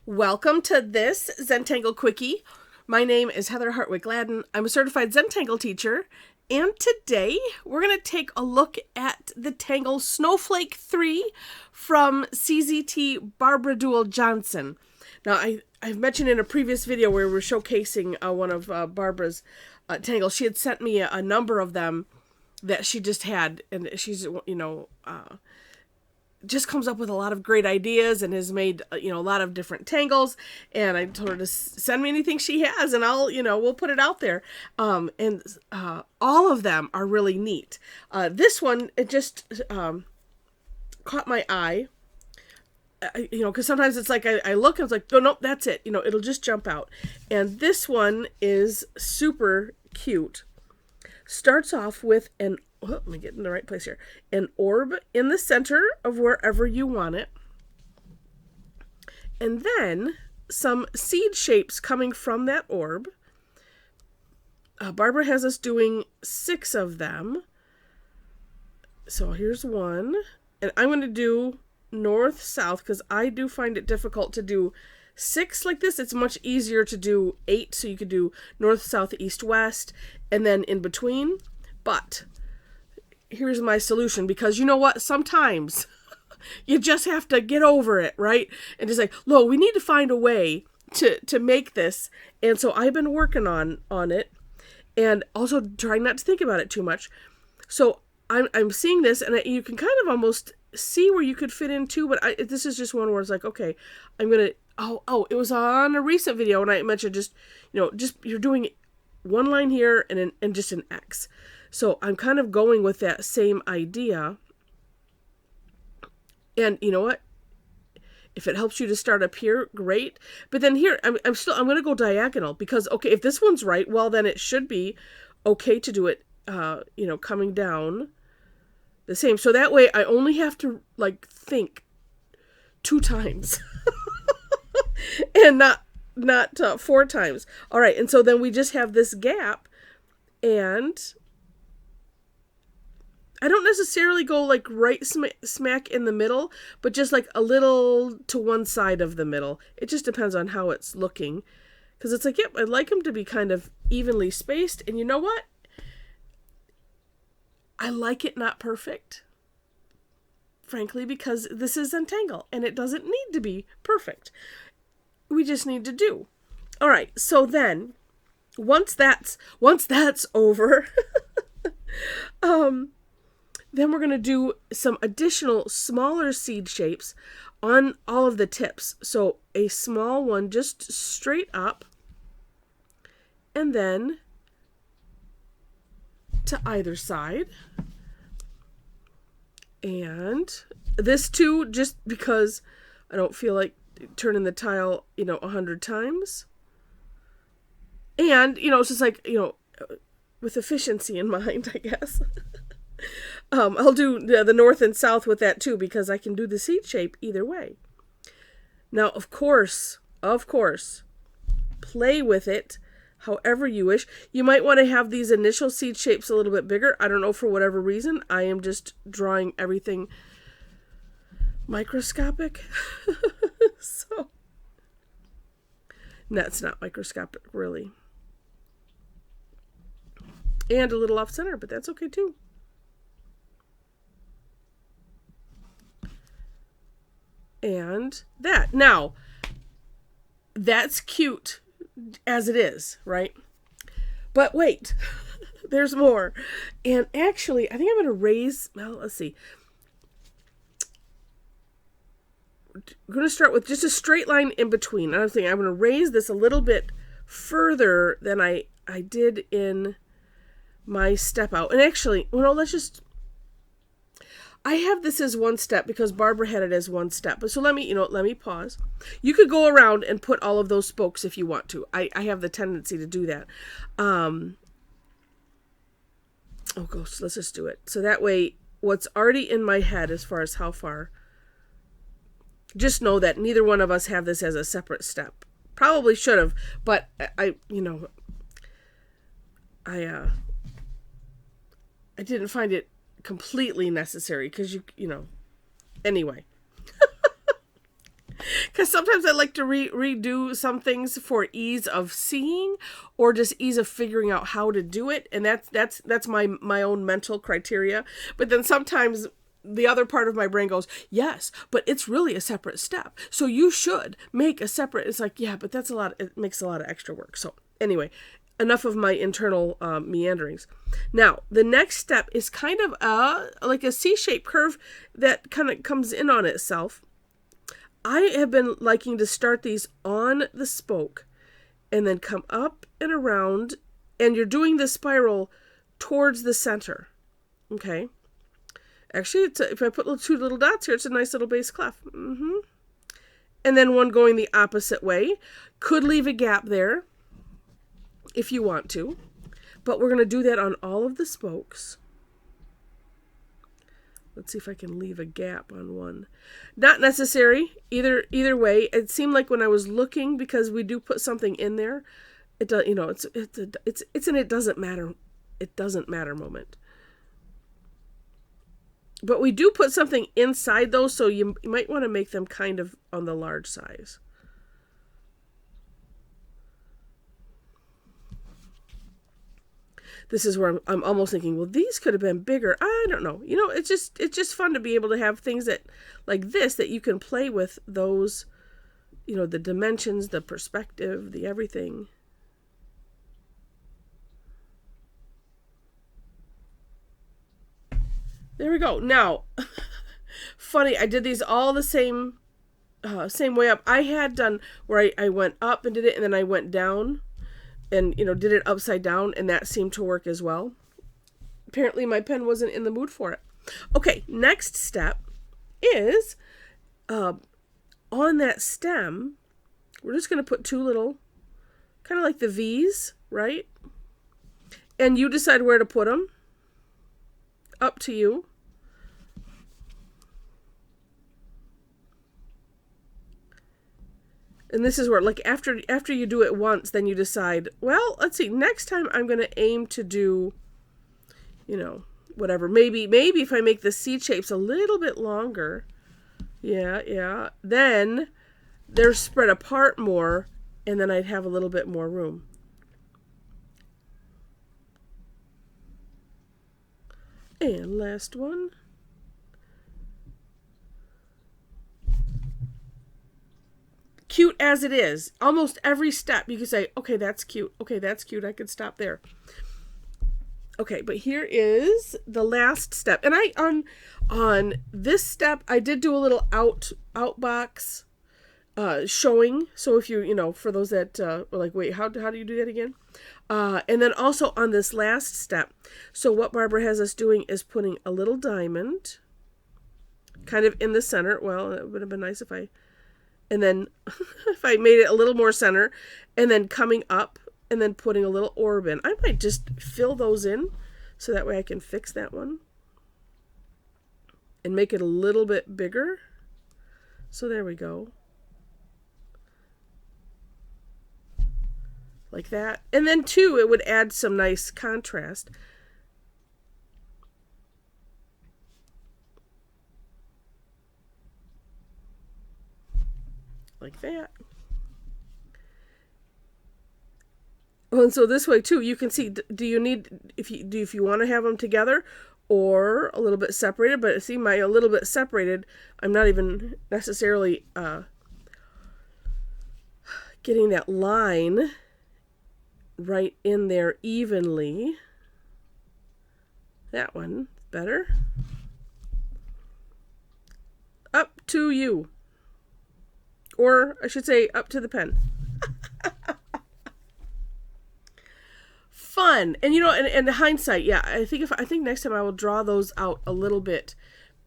Welcome to this Zentangle Quickie. My name is Heather Hartwick Gladden. I'm a Certified Zentangle Teacher, and today we're going to take a look at the Tangle Snowflake 3 from CZT Barbara Duel Johnson. Now, I've mentioned in a previous video where we were showcasing one of Barbara's tangles. She had sent me a number of them that she just had, and she's, just comes up with a lot of great ideas and has made, a lot of different tangles. And I told her to send me anything she has and I'll, we'll put it out there. And all of them are really neat. This one, it just caught my eye, because sometimes it's like I look and it's like, oh, nope, that's it. It'll just jump out. And this one is super cute. Starts off with let me get in the right place here. An orb in the center of wherever you want it. And then some seed shapes coming from that orb. Barbara has us doing 6 of them. So here's one. And I'm going to do north, south, because I do find it difficult to do 6 like this. It's much easier to do 8, so you could do north, south, east, west, and then in between. But here's my solution, because you know what? Sometimes you just have to get over it, right? And just like, we need to find a way to make this. And so I've been working on it, and also trying not to think about it too much. So I'm seeing this, and you can kind of almost see where you could fit in too, but this is just one where it's like, okay, I'm going to, it was on a recent video, and I mentioned just you're doing one line here and just an X. So I'm kind of going with that same idea. And you know what? If it helps you to start up here, great. But then here, I'm going to go diagonal, because, okay, if this one's right, well, then it should be okay to do it, coming down the same. So that way I only have to think 2 times and not 4 times. All right. And so then we just have this gap, and I don't necessarily go right smack in the middle, but just a little to one side of the middle. It just depends on how it's looking. Because it's like, yep, I'd like them to be kind of evenly spaced. And you know what? I like it not perfect. Frankly, because this is Zentangle and it doesn't need to be perfect. We just need to do. All right, so then once that's over, then we're going to do some additional smaller seed shapes on all of the tips. So a small one just straight up, and then to either side. And this too, just because I don't feel like turning the tile, 100 times. And, it's just with efficiency in mind, I guess. I'll do the north and south with that too, because I can do the seed shape either way. Now, of course, play with it however you wish. You might want to have these initial seed shapes a little bit bigger. I don't know, for whatever reason. I am just drawing everything microscopic. So, that's not microscopic, really. And a little off center, but that's okay too. And that. Now, that's cute as it is, right? But wait, there's more. And actually, I think I'm going to raise, let's see. I'm going to start with just a straight line in between. And I'm thinking I'm going to raise this a little bit further than I did in my step out. And actually, I have this as 1 step because Barbara had it as 1 step. But so let me pause. You could go around and put all of those spokes if you want to. I have the tendency to do that. Let's just do it. So that way, what's already in my head as far as how far, just know that neither one of us have this as a separate step. Probably should have, but I didn't find it completely necessary because anyway. Because sometimes I like to redo some things for ease of seeing or just ease of figuring out how to do it. And that's my own mental criteria. But then sometimes the other part of my brain goes, yes, but it's really a separate step. So you should make a separate, it's like, yeah, but that's a lot, it makes a lot of extra work. So anyway, enough of my internal meanderings. Now, the next step is kind of like a C-shaped curve that kind of comes in on itself. I have been liking to start these on the spoke and then come up and around, and you're doing the spiral towards the center. Okay. Actually, if I put two little dots here, it's a nice little bass clef. And then one going the opposite way. Could leave a gap there if you want to, but we're going to do that on all of the spokes. Let's see if I can leave a gap on one. Not necessary either way. It seemed like when I was looking, because we do put something in there, it does, it's an it doesn't matter. It doesn't matter moment. But we do put something inside those, so you might want to make them kind of on the large size. This is where I'm almost thinking, well, these could have been bigger. I don't know. It's just fun to be able to have things that like this that you can play with those, the dimensions, the perspective, the everything. There we go. Now, funny, I did these all the same way up. I had done where I went up and did it, and then I went down and, did it upside down, and that seemed to work as well. Apparently my pen wasn't in the mood for it. Okay, next step is on that stem, we're just going to put two little, kind of like the V's, right? And you decide where to put them. Up to you. And this is where, like, after you do it once, then you decide, well, let's see, next time I'm going to aim to do, whatever. Maybe if I make the seed shapes a little bit longer, yeah, then they're spread apart more, and then I'd have a little bit more room. And last one. Cute as it is. Almost every step you can say, okay, that's cute. Okay, that's cute. I could stop there. Okay, but here is the last step. And on this step, I did do a little outbox showing. So if you, for those that were like, wait, how do you do that again? And then also on this last step. So what Barbara has us doing is putting a little diamond kind of in the center. Well, it would have been nice if and then if I made it a little more center, and then coming up and then putting a little orb in. I might just fill those in so that way I can fix that one and make it a little bit bigger. So there we go. Like that. And then too, it would add some nice contrast. Like that. Oh, and so this way too, you can see, do you need, if you want to have them together or a little bit separated, but see my a little bit separated, I'm not even necessarily getting that line right in there evenly. That one better. Up to you. Or I should say up to the pen. Fun. And and hindsight, yeah, I think next time I will draw those out a little bit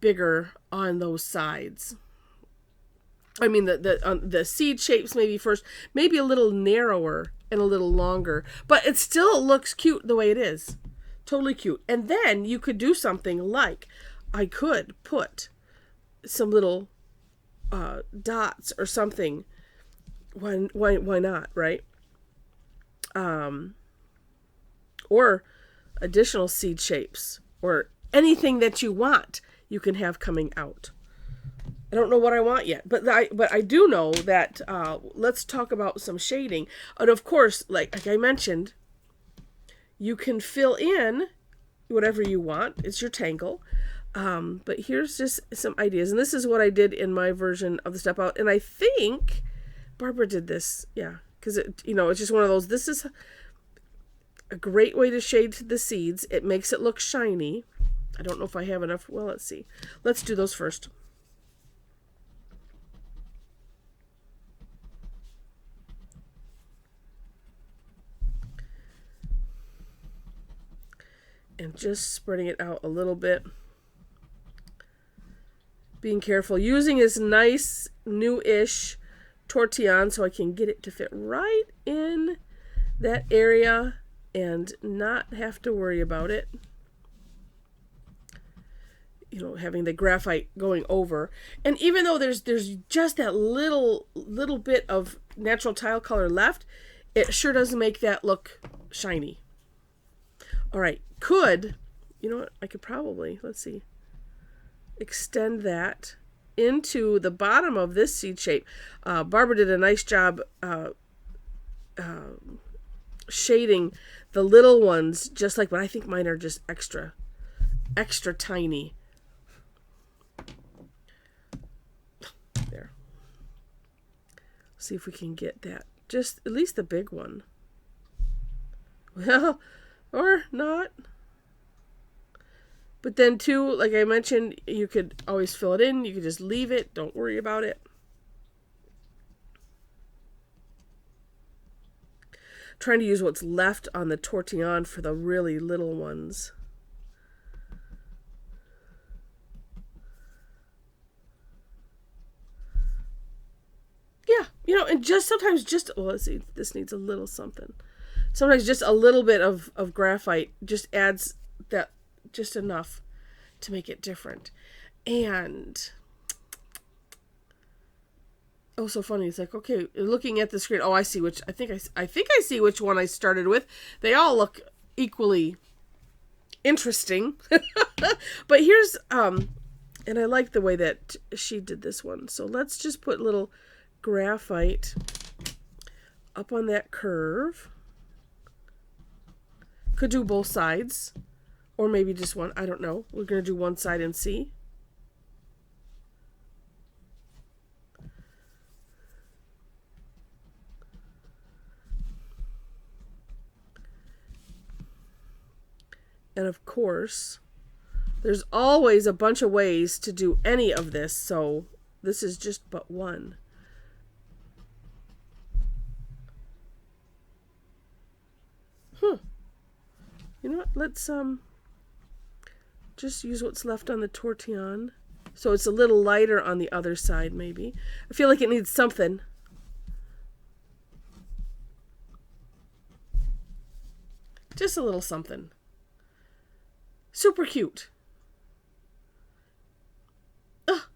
bigger on those sides. I mean the seed shapes maybe first, maybe a little narrower and a little longer, but it still looks cute the way it is. Totally cute. And then you could do something like I could put some little dots or something. Why not, right? Or additional seed shapes or anything that you want, you can have coming out. I don't know what I want yet, but I do know that, let's talk about some shading. And of course, like I mentioned, you can fill in whatever you want. It's your tangle. But here's just some ideas. And this is what I did in my version of the Step Out. And I think Barbara did this. Yeah. Because, it's just one of those. This is a great way to shade the seeds. It makes it look shiny. I don't know if I have enough. Well, let's see. Let's do those first. And just spreading it out a little bit. Being careful. Using this nice, new-ish Tortillion so I can get it to fit right in that area and not have to worry about it. Having the graphite going over. And even though there's just that little bit of natural tile color left, it sure does make that look shiny. All right. I could probably, let's see, extend that into the bottom of this seed shape. Barbara did a nice job shading the little ones, just like, but I think mine are just extra tiny. There. See if we can get that. Just at least the big one. Well, or not. But then too, like I mentioned, you could always fill it in. You could just leave it. Don't worry about it. Trying to use what's left on the Tortillion for the really little ones. Yeah, and just sometimes let's see, this needs a little something. Sometimes just a little bit of graphite just adds that, just enough to make it different. And so funny. It's like, okay, looking at the screen, I see which, I think I see which one I started with. They all look equally interesting. But here's and I like the way that she did this one. So let's just put little graphite up on that curve. Could do both sides, or maybe just one. I don't know. We're going to do one side and see. And of course, there's always a bunch of ways to do any of this, so this is just but one. You know what? Let's just use what's left on the Tortillion. So it's a little lighter on the other side, maybe. I feel like it needs something. Just a little something. Super cute.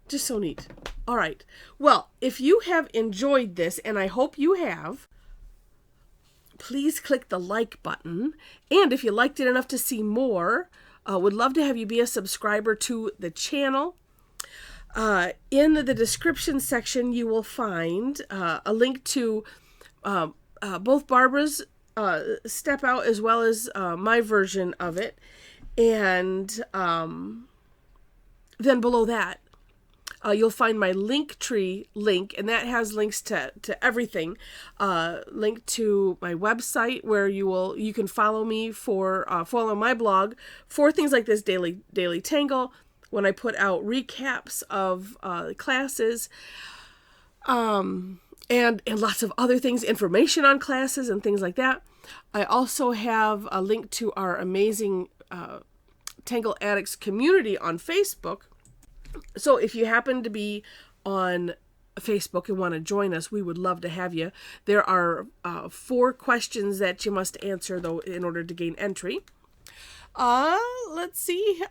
Just so neat. All right. Well, if you have enjoyed this, and I hope you have, please click the like button. And if you liked it enough to see more, would love to have you be a subscriber to the channel. In the description section, you will find a link to both Barbara's Step Out as well as my version of it. And then below that, you'll find my Linktree link, and that has links to everything. Link to my website where you can follow me for follow my blog for things like this daily tangle, when I put out recaps of classes, and lots of other things, information on classes and things like that. I also have a link to our amazing Tangle Addicts community on Facebook. So if you happen to be on Facebook and want to join us, we would love to have you. There are 4 questions that you must answer, though, in order to gain entry. Let's see.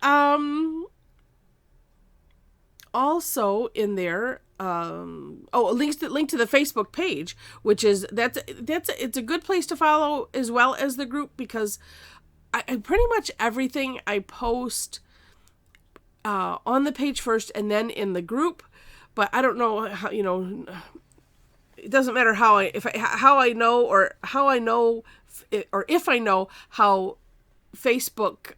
Also in there, a link to the Facebook page, which is it's a good place to follow as well as the group, because I pretty much everything I post on the page first and then in the group. but I don't know how, it doesn't matter how I know, or how I know, or if I know how Facebook,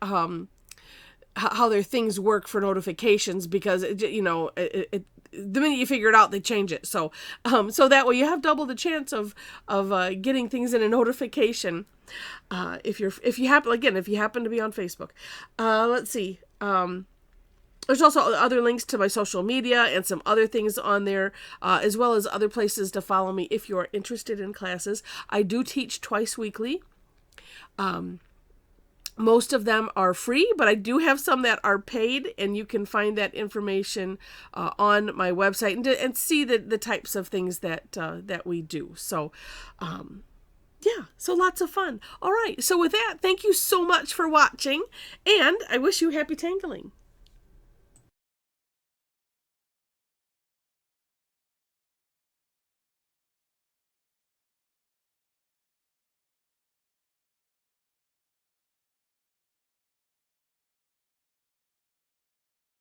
how their things work for notifications, because the minute you figure it out, they change it. So that way you have double the chance of getting things in a notification. If you happen to be on Facebook. Let's see. There's also other links to my social media and some other things on there, as well as other places to follow me if you're interested in classes. I do teach twice weekly. Most of them are free, but I do have some that are paid, and you can find that information on my website and see the types of things that we do. So, so lots of fun. All right, so with that, thank you so much for watching, and I wish you happy tangling.